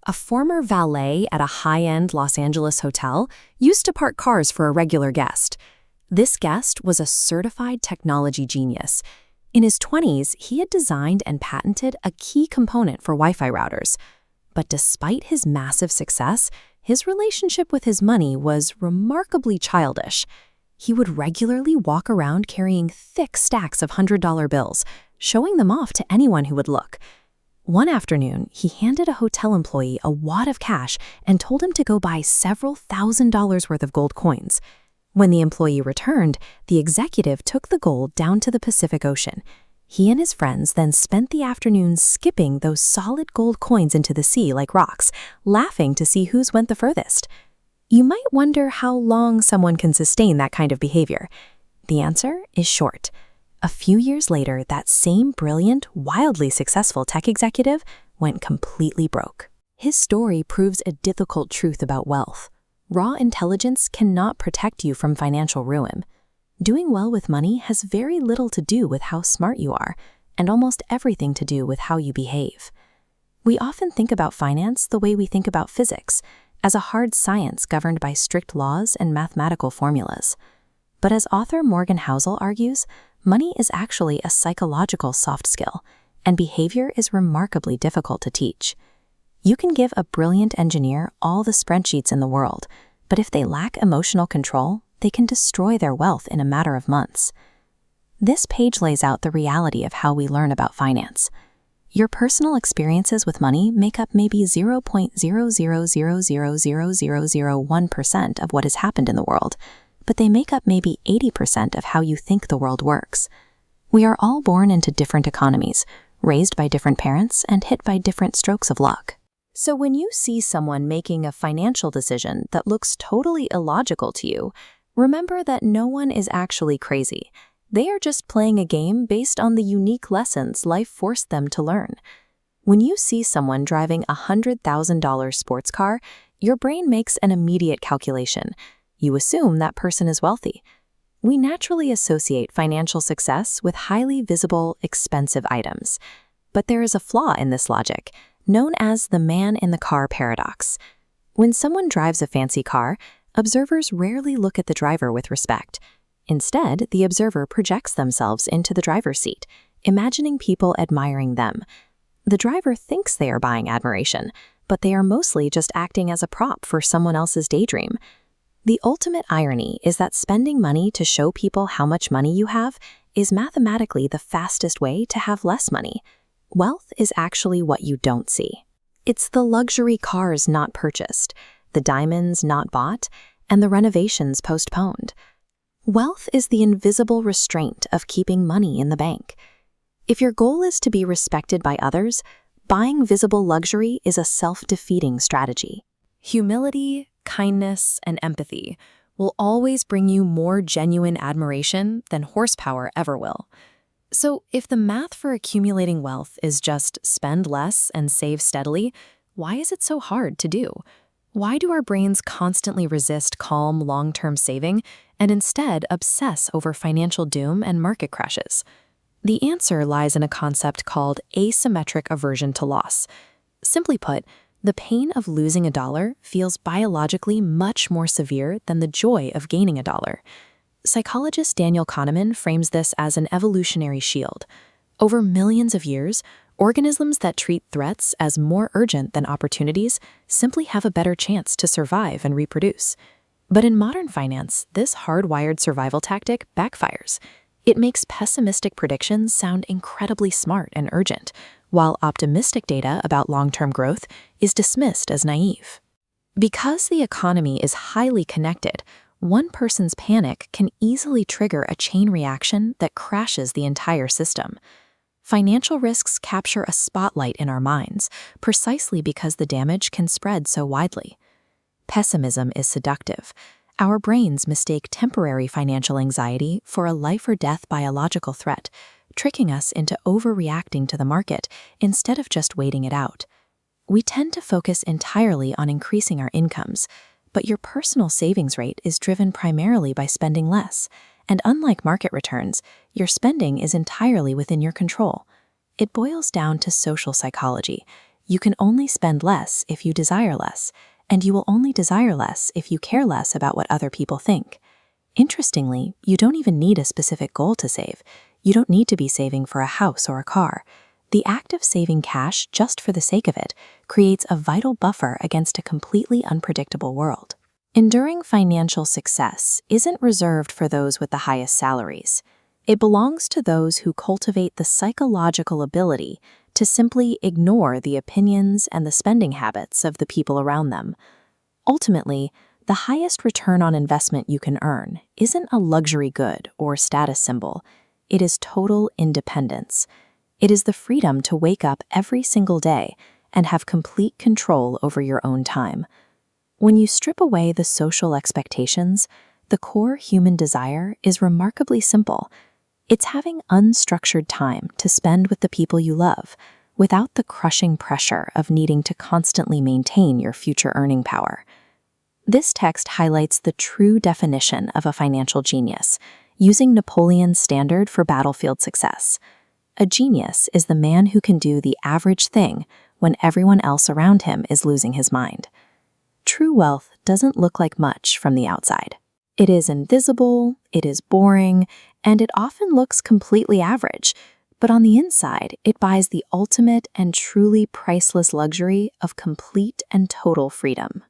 A former valet at a high-end Los Angeles hotel used to park cars for a regular guest. This guest was a certified technology genius. In his 20s, he had designed and patented a key component for Wi-Fi routers. But despite his massive success, his relationship with his money was remarkably childish. He would regularly walk around carrying thick stacks of $100 bills, showing them off to anyone who would look. One afternoon, he handed a hotel employee a wad of cash and told him to go buy several $1,000s worth of gold coins. When the employee returned, the executive took the gold down to the Pacific Ocean. He and his friends then spent the afternoon skipping those solid gold coins into the sea like rocks, laughing to see whose went the furthest. You might wonder how long someone can sustain that kind of behavior. The answer is short. A few years later, that same brilliant, wildly successful tech executive went completely broke. His story proves a difficult truth about wealth. Raw intelligence cannot protect you from financial ruin. Doing well with money has very little to do with how smart you are, and almost everything to do with how you behave. We often think about finance the way we think about physics, as a hard science governed by strict laws and mathematical formulas. But as author Morgan Housel argues, money is actually a psychological soft skill, and behavior is remarkably difficult to teach. You can give a brilliant engineer all the spreadsheets in the world, but if they lack emotional control, they can destroy their wealth in a matter of months. This page lays out the reality of how we learn about finance. Your personal experiences with money make up maybe 0.000000001% of what has happened in the world, but they make up maybe 80% of how you think the world works. We are all born into different economies, raised by different parents, and hit by different strokes of luck. So when you see someone making a financial decision that looks totally illogical to you, remember that no one is actually crazy. They are just playing a game based on the unique lessons life forced them to learn. When you see someone driving a $100,000 sports car, your brain makes an immediate calculation. You assume that person is wealthy. We naturally associate financial success with highly visible, expensive items. But there is a flaw in this logic, known as the man in the car paradox. When someone drives a fancy car, observers rarely look at the driver with respect. Instead, the observer projects themselves into the driver's seat, imagining people admiring them. The driver thinks they are buying admiration, but they are mostly just acting as a prop for someone else's daydream. The ultimate irony is that spending money to show people how much money you have is mathematically the fastest way to have less money. Wealth is actually what you don't see. It's the luxury cars not purchased, the diamonds not bought, and the renovations postponed. Wealth is the invisible restraint of keeping money in the bank. If your goal is to be respected by others, buying visible luxury is a self-defeating strategy. Humility, kindness, and empathy will always bring you more genuine admiration than horsepower ever will. So if the math for accumulating wealth is just spend less and save steadily, why is it so hard to do? Why do our brains constantly resist calm, long-term saving and instead obsess over financial doom and market crashes? The answer lies in a concept called asymmetric aversion to loss. Simply put, the pain of losing $1 feels biologically much more severe than the joy of gaining $1. Psychologist Daniel Kahneman frames this as an evolutionary shield. Over millions of years, organisms that treat threats as more urgent than opportunities simply have a better chance to survive and reproduce. But in modern finance, this hardwired survival tactic backfires. It makes pessimistic predictions sound incredibly smart and urgent, while optimistic data about long-term growth is dismissed as naive. Because the economy is highly connected, one person's panic can easily trigger a chain reaction that crashes the entire system. Financial risks capture a spotlight in our minds, precisely because the damage can spread so widely. Pessimism is seductive. Our brains mistake temporary financial anxiety for a life-or-death biological threat, tricking us into overreacting to the market instead of just waiting it out. We tend to focus entirely on increasing our incomes, but your personal savings rate is driven primarily by spending less, and unlike market returns, your spending is entirely within your control. It boils down to social psychology. You can only spend less if you desire less, and you will only desire less if you care less about what other people think. Interestingly, you don't even need a specific goal to save. You don't need to be saving for a house or a car. The act of saving cash just for the sake of it creates a vital buffer against a completely unpredictable world. Enduring financial success isn't reserved for those with the highest salaries. It belongs to those who cultivate the psychological ability to simply ignore the opinions and the spending habits of the people around them. Ultimately, the highest return on investment you can earn isn't a luxury good or status symbol. It is total independence. It is the freedom to wake up every single day and have complete control over your own time. When you strip away the social expectations, the core human desire is remarkably simple. It's having unstructured time to spend with the people you love, without the crushing pressure of needing to constantly maintain your future earning power. This text highlights the true definition of a financial genius, using Napoleon's standard for battlefield success. A genius is the man who can do the average thing when everyone else around him is losing his mind. True wealth doesn't look like much from the outside. It is invisible, it is boring, and it often looks completely average, but on the inside, it buys the ultimate and truly priceless luxury of complete and total freedom.